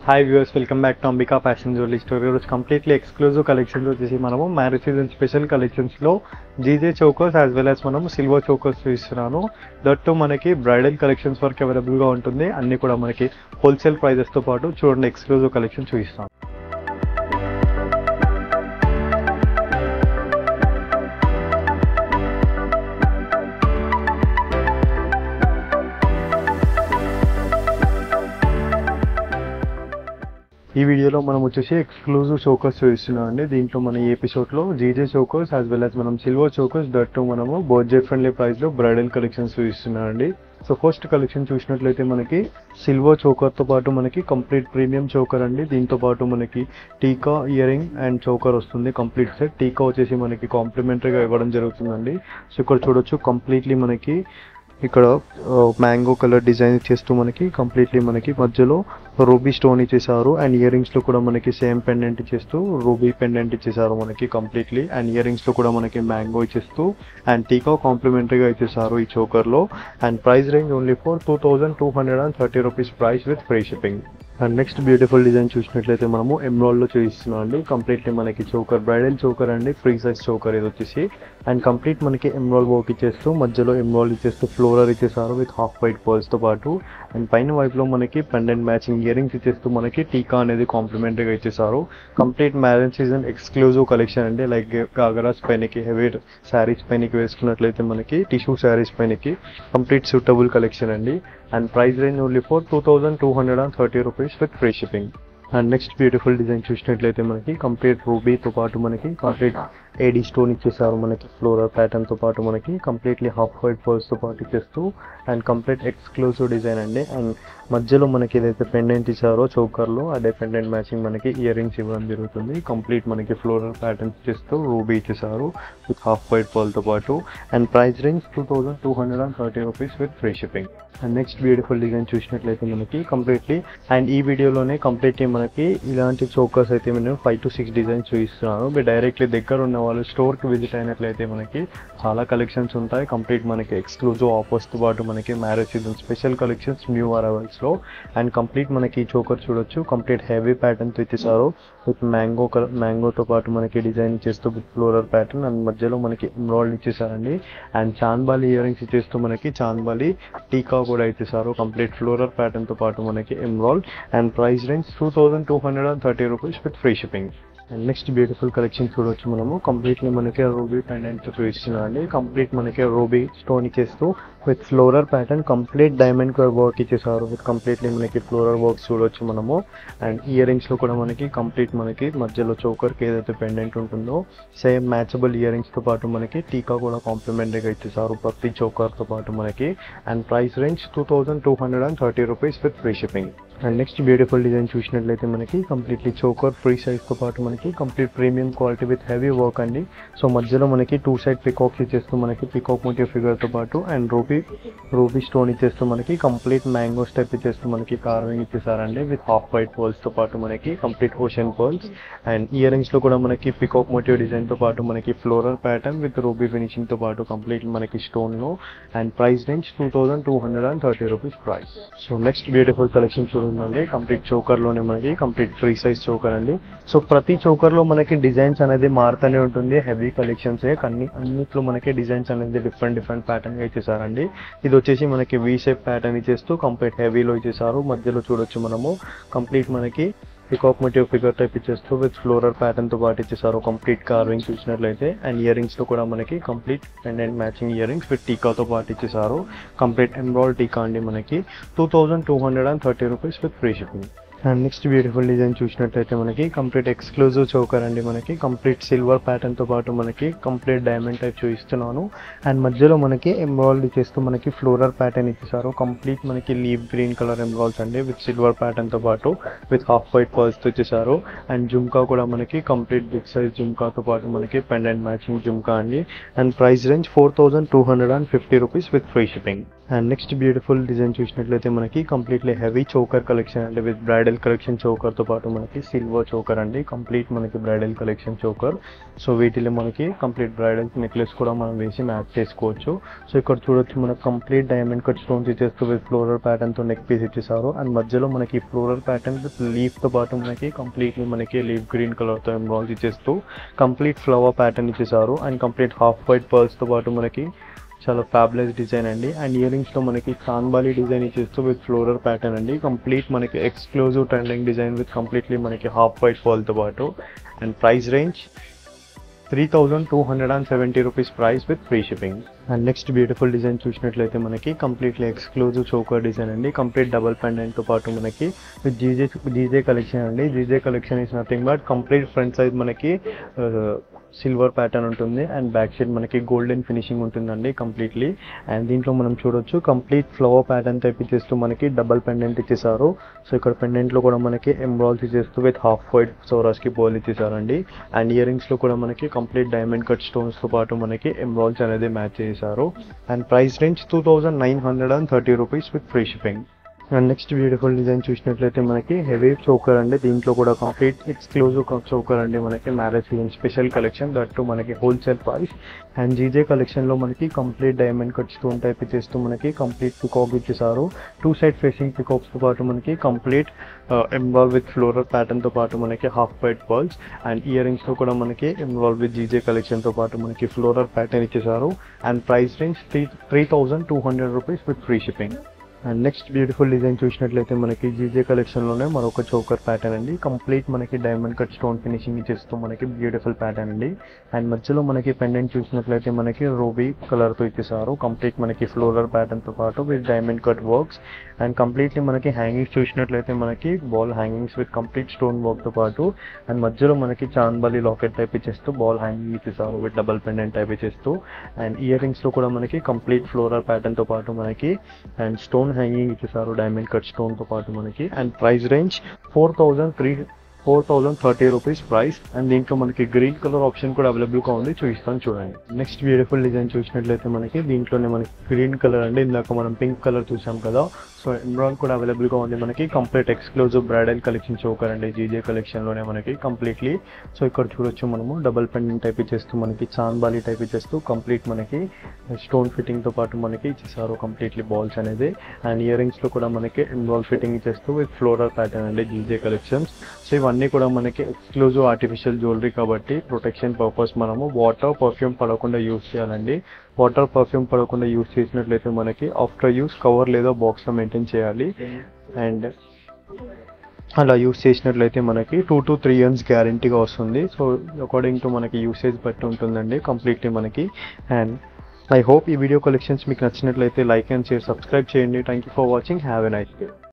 Hi viewers, welcome back to Ambika fashion jewellery store. ఈరోజు completely exclusive collections వచ్చేసి మనము marriage season special కలెక్షన్స్లో GJ chokers as well as మనము silver chokers చూస్తున్నాను. That too మనకి bridal collections వరకు అవైలబుల్గా ఉంటుంది. అన్నీ కూడా మనకి హోల్సేల్ ప్రైజెస్తో పాటు చూడండి ఎక్స్క్లూజివ్ కలెక్షన్ చూపిస్తాను. ఈ వీడియోలో మనం వచ్చేసి ఎక్స్క్లూజివ్ చోకర్స్ చూస్తున్నాం అండి. దీంట్లో మన ఈ ఎపిసోడ్లో GJ chokers as well as మనం సిల్వర్ చోకర్స్ దట్ టు మనము బడ్జెట్ ఫ్రెండ్లీ ప్రైస్లో బ్రైడల్ కలెక్షన్స్ చూస్తున్నాం అండి. సో ఫస్ట్ కలెక్షన్ చూసినట్లయితే మనకి సిల్వర్ చోకర్తో పాటు మనకి కంప్లీట్ ప్రీమియం చోకర్ అండి. దీంతో పాటు మనకి టీకా ఇయర్ రింగ్ అండ్ చోకర్ వస్తుంది కంప్లీట్ సెట్. టీకా వచ్చేసి మనకి కాంప్లిమెంటరీగా ఇవ్వడం జరుగుతుందండి. సో ఇక్కడ చూడొచ్చు కంప్లీట్లీ మనకి ఇక్కడ మ్యాంగో కలర్ డిజైన్ ఇచ్చేస్తూ మనకి కంప్లీట్లీ మనకి మధ్యలో రూబీ స్టోన్ ఇచ్చేసారు. అండ్ ఇయర్ రింగ్స్ లో కూడా మనకి సేమ్ పెండెంట్ ఇచ్చేస్తూ రూబీ పెండెంట్ ఇచ్చేసారు మనకి కంప్లీట్లీ. అండ్ ఇయర్ రింగ్స్ లో కూడా మనకి మ్యాంగో ఇచ్చేస్తూ అండ్ టీకా కాంప్లిమెంటరీగా ఇచ్చేసారు ఈ చోకర్ లో. And price range only for 2230 rupees price with free shipping. And next beautiful design చూసినట్లయితే మనము ఎమ్రాల్డ్ లో చూపిస్తున్నాం అండి. కంప్లీట్లీ మనకి చోకర్ బ్రైడల్ చోకర్ అండి, ఫ్రీ సైజ్ చోకర్ ఇది వచ్చేసి. అండ్ కంప్లీట్ మనకి ఎమ్రాల్డ్ వర్క్ ఇచ్చేస్తూ మధ్యలో ఎమ్రాల్డ్ ఇచ్చేస్తూ ఫ్లోరర్ ఇచ్చేసారు విత్ హాఫ్ వైట్ పర్ల్స్ తో పాటు. అండ్ పైన వైపులో మనకి పెండెంట్ మ్యాచింగ్ ఇయర్ రింగ్స్ ఇచ్చేస్తూ మనకి టీకా అనేది కాంప్లిమెంటరీగా ఇచ్చేసారు. Complete marriage season exclusive collection అండి. లైక్ గాగరాస్ పైనకి హెవీ శారీస్ పైనకి వేసుకున్నట్లయితే మనకి టిష్యూ శారీస్ పైనకి కంప్లీట్ సూటబుల్ కలెక్షన్ అండి. And price range only for 2230 rupees with free shipping. And next beautiful design చూసినట్లయితే మనకి కంప్లీట్ రూబీతో పాటు మనకి కంప్లీట్ ఏడీ స్టోన్ ఇచ్చేసారు మనకి ఫ్లోరల్ ప్యాటర్న్ తో పాటు మనకి కంప్లీట్లీ హాఫ్ వైట్ పర్ల్స్ తో పాటు ఇచ్చేస్తూ అండ్ కంప్లీట్ ఎక్స్క్లూజివ్ డిజైన్ అండి. అండ్ మధ్యలో మనకి ఏదైతే పెండెంట్ ఇచ్చారో చోకర్ లో అదే పెండెంట్ మ్యాచింగ్ మనకి ఇయర్ రింగ్స్ ఇవ్వడం జరుగుతుంది. కంప్లీట్ మనకి ఫ్లోరల్ ప్యాటర్న్స్ ఇచ్చేస్తూ రూబీ ఇచ్చేసారు విత్ హాఫ్ వైట్ పర్ల్ తో పాటు. And price range 2230 rupees with free shipping. And next beautiful design చూసినట్లయితే మనకి కంప్లీట్లీ అండ్ ఈ వీడియోలోనే కంప్లీట్లీ మనకి ఇలాంటి చోకర్స్ అయితే నేను 5 to 6 డిజైన్స్ చూపిస్తున్నాను. మీరు డైరెక్ట్లీ దగ్గర ఉన్న వాళ్ళు స్టోర్కి విజిట్ అయినట్లయితే మనకి చాలా కలెక్షన్స్ ఉంటాయి. కంప్లీట్ మనకి ఎక్స్క్లూజివ్ ఆఫర్స్తో పాటు మనకి marriage season special collections new అరైవల్స్లో. అండ్ కంప్లీట్ మనకి చోకర్ చూడొచ్చు కంప్లీట్ హెవీ ప్యాటర్న్తో ఇచ్చేసారు విత్ మ్యాంగోతో పాటు మనకి డిజైన్ ఇచ్చేస్తూ విత్ ఫ్లోరల్ ప్యాటర్న్. అండ్ మధ్యలో మనకి ఎమ్రాల్డ్ ఇచ్చేసారండి. అండ్ చాంద్బాలి ఇయర్ రింగ్స్ ఇచ్చేస్తూ మనకి చాంద్బాలి టీకా కూడా ఇచ్చేసారు కంప్లీట్ ఫ్లోరల్ ప్యాటర్న్తో పాటు మనకి emerald. And price range 2230 rupees with free shipping. And next beautiful collection చూడొచ్చు మనము కంప్లీట్లీ మనకి రూబీ పెండెంట్ చూపిస్తున్నాం అండి. కంప్లీట్ మనకి రూబీ స్టోన్ ఇచ్చేస్తూ with floral pattern complete diamond colour work ఇచ్చేసారు విత్ కంప్లీట్లీ మనకి ఫ్లోరల్ వర్క్స్ చూడొచ్చు మనము. అండ్ ఇయర్ రింగ్స్ లో కూడా మనకి కంప్లీట్ మనకి మధ్యలో చోకర్కి ఏదైతే పెండెంట్ ఉంటుందో సేమ్ మ్యాచబుల్ ఇయర్ రింగ్స్ తో పాటు మనకి టీకా కూడా కాంప్లిమెంటరీగా ఇచ్చేసారు ప్రతి చోకర్ తో పాటు మనకి. And price range 2230 rupees with free shipping. And next beautiful design చూసినట్లయితే మనకి కంప్లీట్లీ చోకర్ ఫ్రీ సైజ్ తో పాటు మనకి complete premium quality with heavy work అండి. సో మధ్యలో మనకి 2 సైడ్ పికాక్స్ ఇచ్చేస్తూ మనకి పికాక్ మోటివ్ ఫిగర్ తో పాటు అండ్ రూబీ స్టోన్ ఇచ్చేస్తూ మనకి కంప్లీట్ మ్యాంగో స్టెప్ ఇచ్చేస్తూ మనకి కార్వింగ్ ఇచ్చేసారండి విత్ హాఫ్ వైట్ పర్ల్స్ తో పాటు మనకి complete ocean pearls. And earrings లో కూడా మనకి పికాక్ మోటివ్ డిజైన్ తో పాటు మనకి floral pattern with ruby finishing తో పాటు కంప్లీట్ మనకి స్టోన్ లో. And price range 2230 rupees price. So next beautiful collection చూడండి కంప్లీట్ చోకర్ లోనే మనకి కంప్లీట్ ఫ్రీ సైజ్ చోకర్ అండి. సో ప్రతి చోకర్ లో మనకి డిజైన్స్ అనేది మారుతూనే ఉంటుంది. హెవీ కలెక్షన్స్ అన్నిట్లో మనకి డిజైన్స్ అనేది డిఫరెంట్ ప్యాటర్న్ గా ఇచ్చేసారండి. ఇది వచ్చేసి మనకి వి షేప్ ప్యాటర్న్ ఇచ్చేస్తూ కంప్లీట్ హెవీలో ఇచ్చేసారు. మధ్యలో చూడొచ్చు మనము కంప్లీట్ మనకి పికాక్ మోటివ్ ఫిగర్ టైప్ ఇచ్చేస్తూ విత్ ఫ్లోరల్ ప్యాటర్న్ తో పాటు ఇచ్చేసారు కంప్లీట్ కార్వింగ్ చూసినట్లయితే. అండ్ ఇయర్ రింగ్స్ లో కూడా మనకి complete pendant matching earrings with టీకాతో పాటు ఇచ్చేసారు కంప్లీట్ ఎమ్రాల్డ్ టీకా అండి మనకి 2230 rupees with free shipping. And next beautiful design చూసినట్లయితే మనకి కంప్లీట్ ఎక్స్క్లూజివ్ చోకర్ అండి మనకి కంప్లీట్ సిల్వర్ ప్యాటర్న్ తో పాటు మనకి కంప్లీట్ డైమండ్ టైప్ చూపిస్తున్నాను. అండ్ మధ్యలో మనకి ఎమ్రాల్డ్ చేస్తూ మనకి ఫ్లోరల్ ప్యాటర్న్ ఇచ్చేసారు కంప్లీట్ మనకి లీవ్ గ్రీన్ కలర్ ఎమ్రాల్డ్స్ అండి విత్ సిల్వర్ ప్యాటర్న్ తో పాటు విత్ హాఫ్ వైట్ పర్ల్స్ తో ఇచ్చేసారు. అండ్ జుమ్కా కూడా మనకి కంప్లీట్ బిగ్ సైజ్ జుమ్కాతో పాటు మనకి పెండెంట్ మ్యాచింగ్ జుమ్కా అండి. And price range 4250 rupees with free shipping. And next beautiful design చూసినట్లయితే మనకి కంప్లీట్లీ హెవీ చోకర్ కలెక్షన్ అంటే విత్ బ్రైడల్ కలెక్షన్ చోకర్తో పాటు మనకి సిల్వర్ చోకర్ అండి, కంప్లీట్ మనకి బ్రైడల్ కలెక్షన్ చోకర్. సో వీటిలో మనకి కంప్లీట్ బ్రైడల్ నెక్లెస్ కూడా మనం వేసి మ్యాచ్ చేసుకోవచ్చు. సో ఇక్కడ చూడొచ్చు మనకు కంప్లీట్ డైమండ్ కట్ స్టోన్స్ ఇచ్చేస్తూ విత్ ఫ్లోరల్ ప్యాటర్న్తో నెక్ పీస్ ఇచ్చేసారు. అండ్ మధ్యలో మనకి ఫ్లోరల్ ప్యాటర్న్ విత్ లీఫ్తో పాటు మనకి కంప్లీట్లీ మనకి లీఫ్ గ్రీన్ కలర్తో ఎంబ్రాయిడరీ ఇచ్చేస్తూ కంప్లీట్ ఫ్లవర్ ప్యాటర్న్ ఇచ్చేసారు. అండ్ కంప్లీట్ హాఫ్ వైట్ పర్ల్స్తో పాటు మనకి చాలా ఫ్యాబులస్ డిజైన్ అండి. అండ్ ఇయర్ రింగ్స్లో మనకి చాన్బాలి డిజైన్ ఇచ్చేస్తూ విత్ ఫ్లోరల్ ప్యాటర్న్ అండి, కంప్లీట్ మనకి exclusive trending design with completely మనకి హాఫ్ వైట్ పర్ల్తో పాటు. And price range 3,270 rupees price with free shipping. And next beautiful design చూసినట్లయితే మనకి కంప్లీట్లీ ఎక్స్క్లూజివ్ చోకర్ డిజైన్ అండి, కంప్లీట్ డబల్ పెండెంట్తో పాటు మనకి విత్ జీజే కలెక్షన్ అండి. GJ collection is nothing but complete front side మనకి silver pattern ఉంటుంది and back side మనకి golden finishing ఉంటుందండి కంప్లీట్లీ. అండ్ దీంట్లో మనం చూడొచ్చు కంప్లీట్ ఫ్లవర్ ప్యాటర్న్ తెప్పించేస్తూ మనకి డబల్ పెండెంట్ ఇచ్చేసారు. సో ఇక్కడ పెండెంట్లో కూడా మనకి ఎంబ్రాయిడరీ చేస్తూ విత్ హాఫ్ వైట్ సోరాస్కి బోల్ ఇచ్చేసారండి. అండ్ ఇయర్ రింగ్స్లో కూడా మనకి కంప్లీట్ డైమండ్ కట్ స్టోన్స్తో పాటు మనకి ఎంబ్రాయిడరీస్ అనేది మ్యాచ్ చేశారు. And price range 2,930 rupees with free shipping. And next beautiful design చూసినట్లయితే మనకి హెవీ చోకర్ అండి, దీంట్లో కూడా కంప్లీట్ ఎక్స్క్లూజివ్ చోకర్ అండి, మనకి marriage season special collection that మనకి హోల్సేల్ ప్రైస్. అండ్ జీజే కలెక్షన్లో మనకి complete diamond cut stone type ఇచ్చేస్తూ మనకి కంప్లీట్ పికాక్ ఇచ్చేసారు. 2 సైడ్ ఫేసింగ్ పికాక్స్తో పాటు మనకి కంప్లీట్ ఎంబ్రాయిడ్ విత్ ఫ్లోరల్ ప్యాటర్న్తో పాటు మనకి హాఫ్ వైట్ పర్ల్స్. అండ్ ఇయర్ రింగ్స్లో కూడా మనకి ఎంబ్రాయిడ్ విత్ జీజే కలెక్షన్తో పాటు మనకి ఫ్లోరల్ ప్యాటర్న్ ఇచ్చేసారు. And price range 3,200 rupees with free shipping. And next beautiful design చూసినట్లయితే మనకి జీజే కలెక్షన్లోనే మరొక చోకర్ ప్యాటర్న్ అండి, కంప్లీట్ మనకి డైమండ్ కట్ స్టోన్ ఫినిషింగ్ ఇచ్చేస్తూ మనకి బ్యూటిఫుల్ ప్యాటర్న్ అండి. అండ్ మధ్యలో మనకి పెండెంట్ చూసినట్లయితే మనకి రూబీ కలర్తో ఇచ్చేసారు, కంప్లీట్ మనకి ఫ్లోరల్ ప్యాటర్న్తో పాటు with diamond cut works. And completely మనకి హ్యాంగింగ్స్ చూసినట్లయితే మనకి ball hangings with complete stone వర్క్తో పాటు. అండ్ మధ్యలో మనకి చాన్బాలి లాకెట్ టైప్ ఇచ్చేస్తూ బాల్ హ్యాంగింగ్ ఇచ్చేసారు విత్ డబల్ పెండెంట్ టైప్ ఇచ్చేస్తూ. అండ్ ఇయర్ రింగ్స్లో కూడా మనకి కంప్లీట్ ఫ్లోరల్ ప్యాటర్న్తో పాటు మనకి అండ్ స్టోన్ హ్యాంగింగ్ ఇచ్చేసారు డైమండ్ కట్ స్టోన్ తో పాటు మనకి. And price range 4,030 rupees price. And దీంట్లో మనకి గ్రీన్ కలర్ ఆప్షన్ కూడా అవైలబుల్గా ఉంది, చూపిస్తాను చూడండి. నెక్స్ట్ బ్యూటిఫుల్ డిజైన్ చూసినట్లయితే మనకి దీంట్లోనే మనకి గ్రీన్ కలర్ అండి, ఇందాక మనం పింక్ కలర్ చూసాం కదా. సో ఎంబ్రాయిడ్ కూడా అవైలబుల్గా ఉంది మనకి, complete exclusive bridal collection choker అండి జీజే కలెక్షన్లోనే మనకి కంప్లీట్లీ. సో ఇక్కడ చూడొచ్చు మనము డబల్ పెండెంట్ టైప్ ఇచ్చేస్తూ మనకి చాన్బాలి టైప్ ఇచ్చేస్తూ కంప్లీట్ మనకి స్టోన్ ఫిట్టింగ్తో పాటు మనకి ఇచ్చేసారు కంప్లీట్లీ బాల్స్ అనేది. అండ్ ఇయర్ రింగ్స్లో కూడా మనకి ఎంబ్రాయిడ్ ఫిట్టింగ్ ఇచ్చేస్తూ విత్ ఫ్లోరల్ ప్యాటర్న్ అండి జీజే కలెక్షన్స్. సో ఇవన్నీ కూడా మనకి ఎక్స్క్లూజివ్ ఆర్టిఫిషియల్ జ్యువెలరీ కాబట్టి ప్రొటెక్షన్ పర్పస్ మనము వాటర్ పర్ఫ్యూమ్ పడకుండా యూస్ చేయాలండి. వాటర్ పర్ఫ్యూమ్ పడకుండా యూస్ చేసినట్లయితే మనకి ఆఫ్టర్ యూస్ కవర్ లేదా బాక్స్లో మెయింటైన్ చేయాలి. అండ్ అలా యూస్ చేసినట్లయితే మనకి 2 to 3 years గ్యారంటీగా వస్తుంది. సో అకార్డింగ్ టు మనకి యూసేజ్ బట్టి ఉంటుందండి కంప్లీట్లీ మనకి. అండ్ ఐ హోప్ ఈ వీడియో కలెక్షన్స్ మీకు నచ్చినట్లయితే లైక్ అండ్ షేర్ సబ్స్క్రైబ్ చేయండి. Thank you for watching, have a nice day.